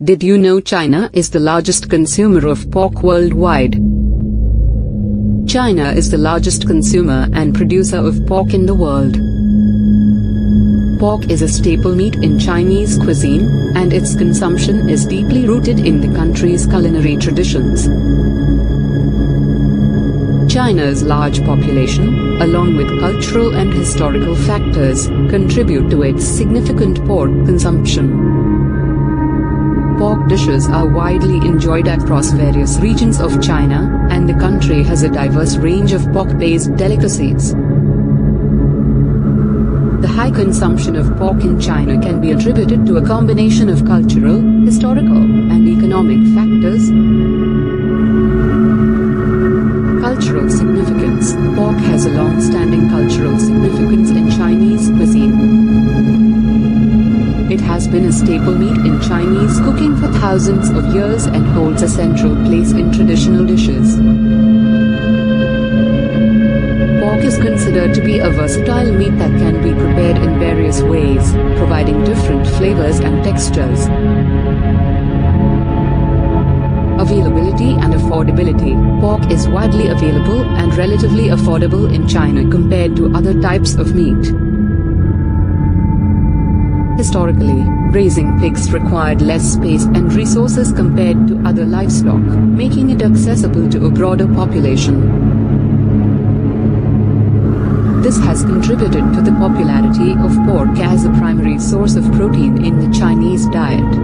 Did you know China is the largest consumer of pork worldwide? China is the largest consumer and producer of pork in the world. Pork is a staple meat in Chinese cuisine, and its consumption is deeply rooted in the country's culinary traditions. China's large population, along with cultural and historical factors, contribute to its significant pork consumption. Pork dishes are widely enjoyed across various regions of China, and the country has a diverse range of pork-based delicacies. The high consumption of pork in China can be attributed to a combination of cultural, historical, and economic factors. Cultural significance. Pork has a long-standing cultural significance in Chinese cuisine. It has been a staple meat in Chinese cooking for thousands of years and holds a central place in traditional dishes. Pork is considered to be a versatile meat that can be prepared in various ways, providing different flavors and textures. Availability and affordability. Pork is widely available and relatively affordable in China compared to other types of meat. Historically, raising pigs required less space and resources compared to other livestock, making it accessible to a broader population. This has contributed to the popularity of pork as a primary source of protein in the Chinese diet.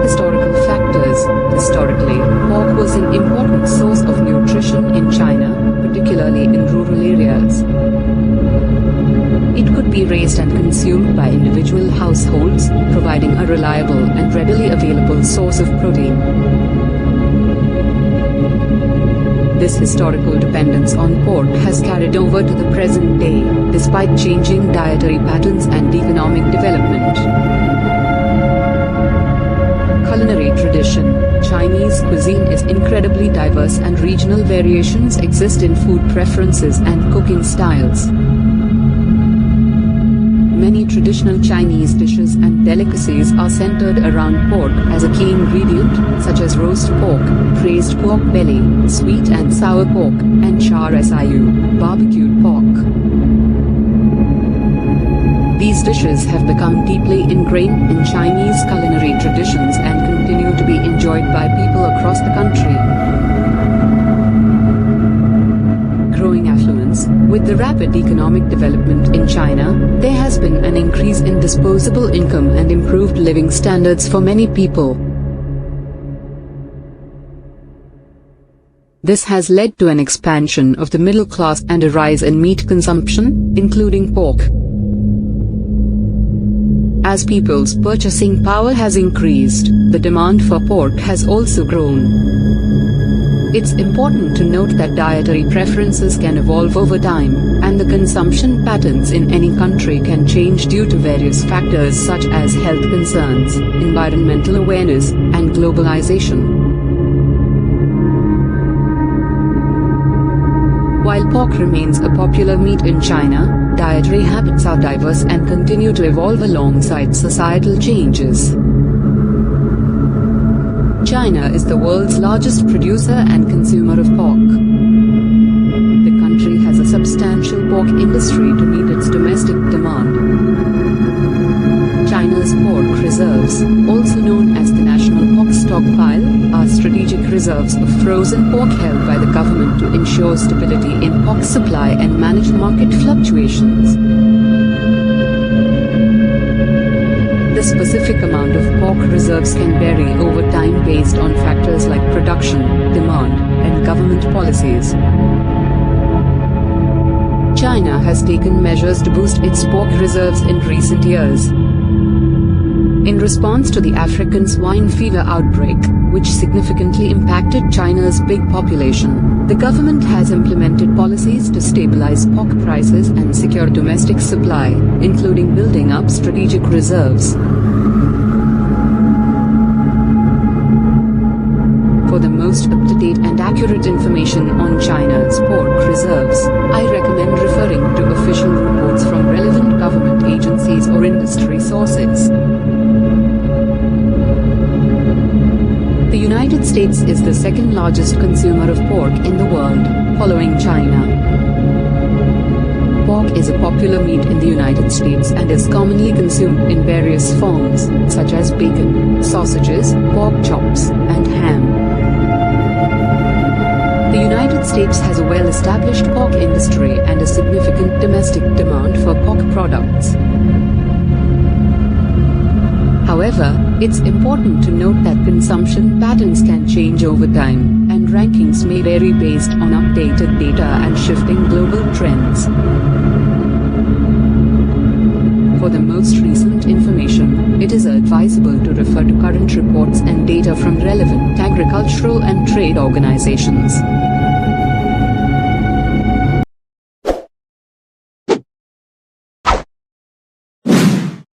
Historical factors. Historically, pork was an important source of nutrition in China, particularly in rural areas. It could be raised and consumed by individual households, providing a reliable and readily available source of protein. This historical dependence on pork has carried over to the present day, despite changing dietary patterns and economic development. Culinary tradition. Chinese cuisine is incredibly diverse and regional variations exist in food preferences and cooking styles. Many traditional Chinese dishes and delicacies are centered around pork as a key ingredient, such as roast pork, braised pork belly, sweet and sour pork, and char siu, barbecued pork. These dishes have become deeply ingrained in Chinese culinary traditions and continue to be enjoyed by people across the country. Growing affluence. With the rapid economic development in China, there has been an increase in disposable income and improved living standards for many people. This has led to an expansion of the middle class and a rise in meat consumption, including pork. As people's purchasing power has increased, the demand for pork has also grown. It's important to note that dietary preferences can evolve over time, and the consumption patterns in any country can change due to various factors such as health concerns, environmental awareness, and globalization. While pork remains a popular meat in China, dietary habits are diverse and continue to evolve alongside societal changes. China is the world's largest producer and consumer of pork. The country has a substantial pork industry to meet its domestic demand. China's pork reserves, also known as the National Pork Stockpile, are strategic reserves of frozen pork held by the government to ensure stability in pork supply and manage market fluctuations. The specific amount of pork reserves can vary over time based on factors like production, demand, and government policies. China has taken measures to boost its pork reserves in recent years. In response to the African swine fever outbreak, which significantly impacted China's big population, the government has implemented policies to stabilize pork prices and secure domestic supply, including building up strategic reserves. For the most up-to-date and accurate information on China's pork reserves, I recommend referring to official reports from relevant government agencies or industry sources. United States is the second largest consumer of pork in the world, following China. Pork is a popular meat in the United States and is commonly consumed in various forms, such as bacon, sausages, pork chops, and ham. The United States has a well-established pork industry and a significant domestic demand for pork products. However, it's important to note that consumption patterns can change over time, and rankings may vary based on updated data and shifting global trends. For the most recent information, it is advisable to refer to current reports and data from relevant agricultural and trade organizations.